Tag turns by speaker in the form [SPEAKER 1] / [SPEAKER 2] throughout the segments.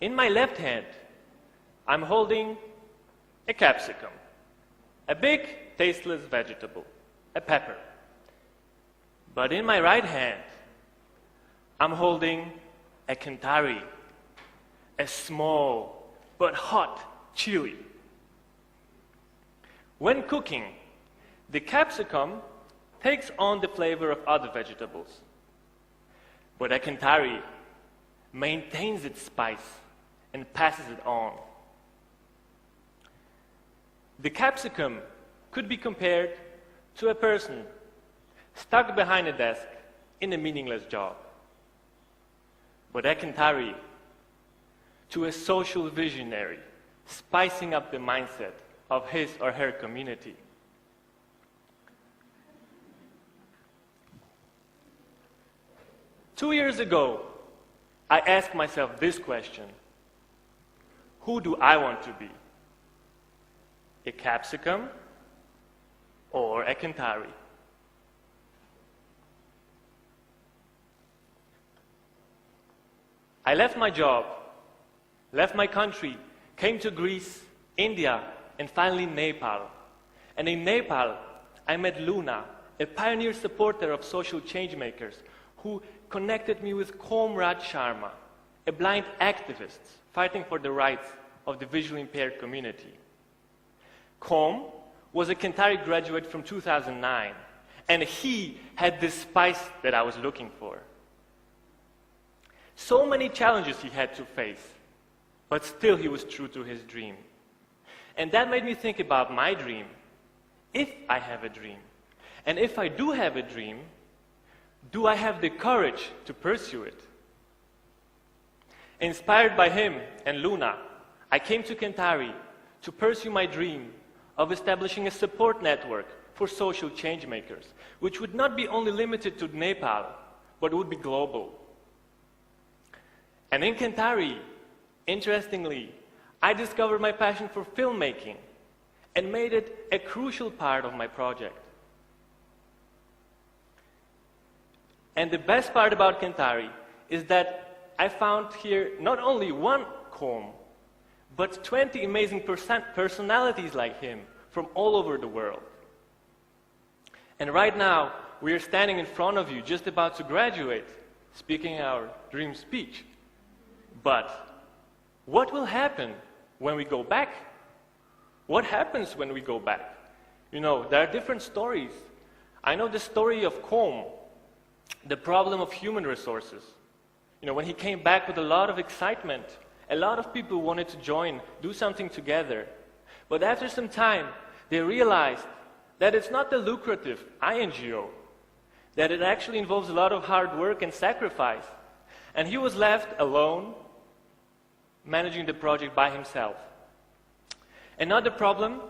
[SPEAKER 1] In my left hand, I'm holding a capsicum, a big, tasteless vegetable, a pepper. But in my right hand, I'm holding a kanthari, a small but hot chili. When cooking, the capsicum takes on the flavor of other vegetables, but a kanthari maintains its spice and passes it on. The capsicum could be compared to a person stuck behind a desk in a meaningless job, but a kanthari to a social visionary spicing up the mindset of his or her community. Two years ago, I asked myself this question: who do I want to be? A capsicum or a kanthari? I left my job, left my country, came to Greece, India, and finally Nepal. And in Nepal, I met Luna, a pioneer supporter of social change makers, who connected me with Comrade Sharma, a blind activist fighting for the rights of the visually impaired community. Com was a Canari graduate from 2009, and he had the spice that I was looking for. So many challenges he had to face, but still he was true to his dream. And that made me think about my dream. If I have a dream, and if I do have a dream, do I have the courage to pursue it? Inspired by him and Luna, I came to Canari to pursue my dream of establishing a support network for social change makers, which would not be only limited to Nepal, but would be global. And in Canari, interestingly, I discovered my passion for filmmaking and made it a crucial part of my project. And the best part about Canari is that I found here not only one Com, but 20 amazing personalities like him from all over the world. And right now, we are standing in front of you, just about to graduate, speaking our dream speech. But what will happen when we go back? What happens when we go back? You know, there are different stories. I know the story of Com, the problem of human resources. You know, when he came back with a lot of excitement, a lot of people wanted to join, do something together. But after some time, they realized that it's not the lucrative INGO, that it actually involves a lot of hard work and sacrifice. And he was left alone, managing the project by himself. Another problem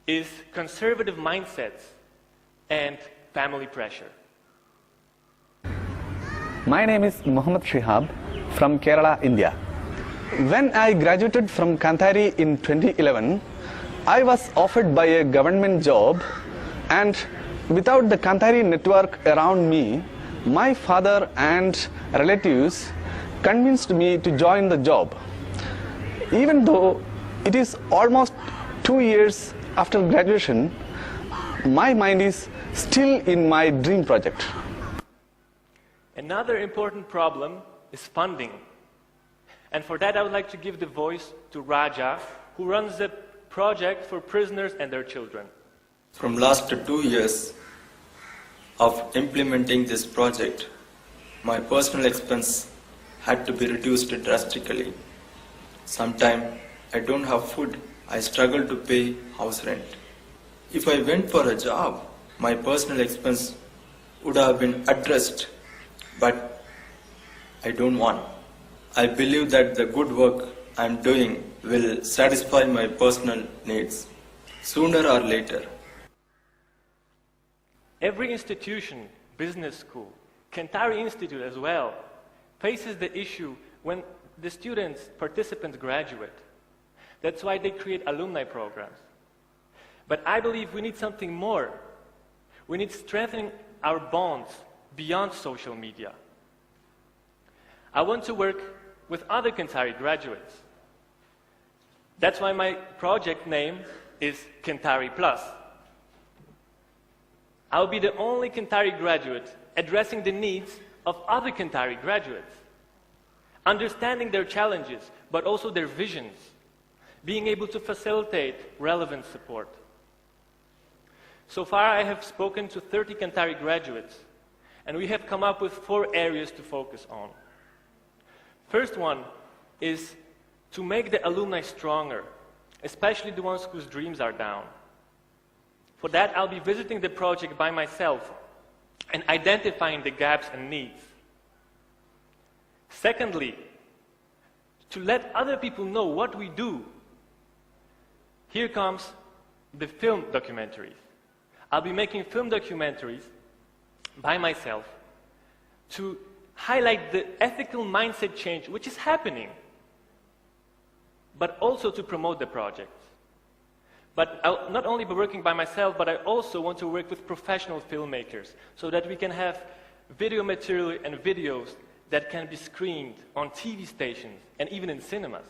[SPEAKER 1] is conservative mindsets and family pressure.
[SPEAKER 2] My name is Muhammad Shihab from Kerala, India. When I graduated from Canthari in 2011, I was offered by a government job, and without the Canthari network around me, my father and relatives convinced me to join the job. Even though it is almost 2 years after graduation, my mind is still in my dream project.
[SPEAKER 1] Another important problem is funding. And for that, I would like to give the voice to Raja, who runs the project for prisoners and their children.
[SPEAKER 3] From last 2 years of implementing this project, my personal expense had to be reduced drastically. Sometimes I don't have food, I struggle to pay house rent. If I went for a job, my personal expense would have been addressed, but I don't want. I believe that the good work I'm doing will satisfy my personal needs, sooner or later.
[SPEAKER 1] Every institution, business school, Canari Institute as well, faces the issue when the students, participants graduate. That's why they create alumni programs. But I believe we need something more. We need strengthening our bonds beyond social media. I want to work with other Canari graduates. That's why my project name is Canari Plus. I'll be the only Canari graduate addressing the needs of other Canari graduates, understanding their challenges, but also their visions, being able to facilitate relevant support. So far, I have spoken to 30 Canari graduates, and we have come up with 4 areas to focus on. First one is to make the alumni stronger, especially the ones whose dreams are down. For that, I'll be visiting the project by myself and identifying the gaps and needs. Secondly, to let other people know what we do. Here comes the film documentaries. I'll be making film documentaries by myself to highlight the ethical mindset change which is happening, but also to promote the project. But I'll not only be working by myself, but I also want to work with professional filmmakers so that we can have video material and videos that can be screened on TV stations and even in cinemas.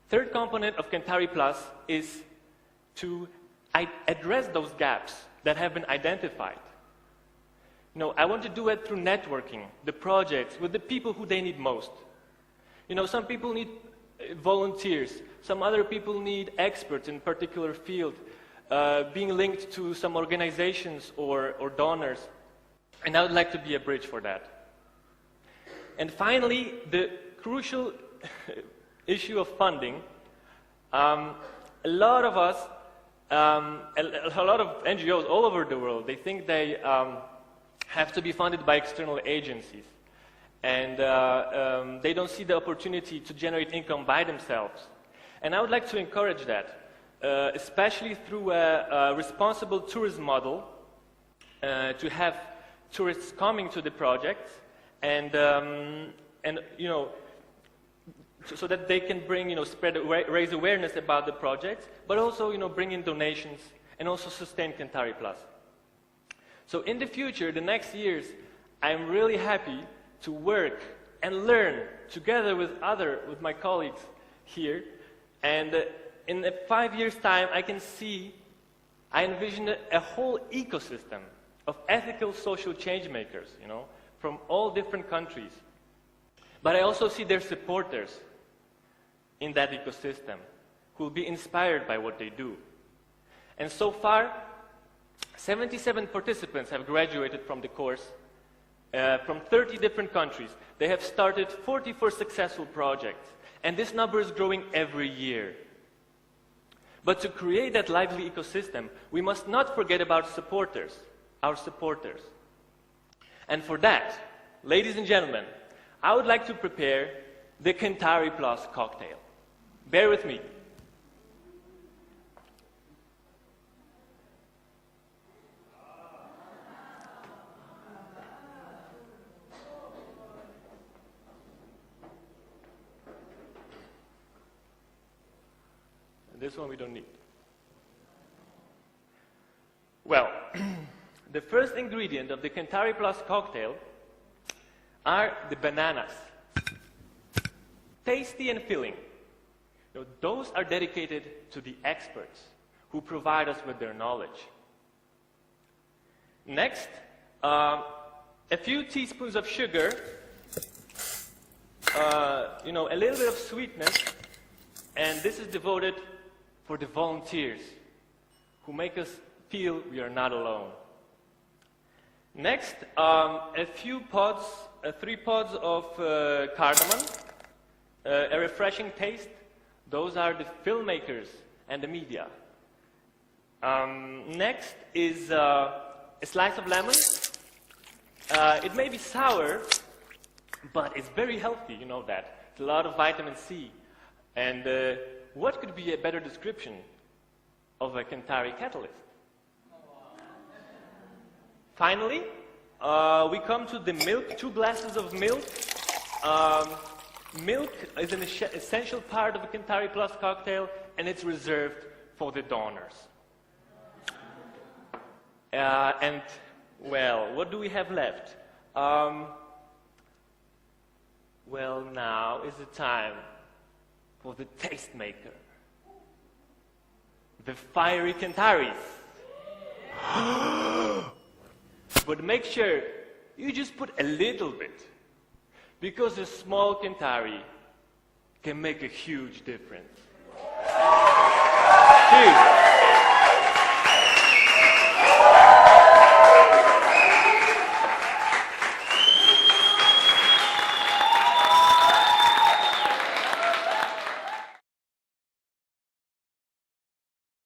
[SPEAKER 1] Third component of Canari Plus is to address those gaps that have been identified. You know, I want to do it through networking, the projects, with the people who they need most. You know, some people need volunteers, some other people need experts in a particular field, being linked to some organizations or donors, and I would like to be a bridge for that. And finally, the crucial issue of funding. A lot of us, a lot of NGOs all over the world, they think they have to be funded by external agencies. And they don't see the opportunity to generate income by themselves. And I would like to encourage that, especially through a responsible tourism model, to have tourists coming to the project and you know, so that they can bring, you know, raise awareness about the project, but also, you know, bring in donations and also sustain Canari Plus. So in the future, the next years, I'm really happy to work and learn together with my colleagues here. And in 5 years' time, I envision a whole ecosystem of ethical social change makers, you know, from all different countries. But I also see their supporters in that ecosystem who will be inspired by what they do. And so far, 77 participants have graduated from the course from 30 different countries. They have started 44 successful projects, and this number is growing every year. But to create that lively ecosystem, we must not forget about supporters, our supporters. And for that, ladies and gentlemen, I would like to prepare the Canari Plus cocktail. Bear with me. This one we don't need. Well, the first ingredient of the Canari Plus cocktail are the bananas. Tasty and filling. You know, those are dedicated to the experts who provide us with their knowledge. Next, a few teaspoons of sugar, you know, a little bit of sweetness, and this is devoted for the volunteers who make us feel we are not alone. Next, a few pods, 3 pods of cardamom, a refreshing taste. Those are the filmmakers and the media. Next is a slice of lemon. It may be sour, but it's very healthy, you know that. It's a lot of vitamin C. And what could be a better description of a Canari catalyst? Finally, we come to the milk, 2 glasses of milk. Milk is an essential part of a Canari Plus cocktail, and it's reserved for the donors. And, well, what do we have left? Well, now is the time for the tastemaker. The fiery Cantaris. But make sure you just put a little bit, because a small Cantari can make a huge difference. Cheers.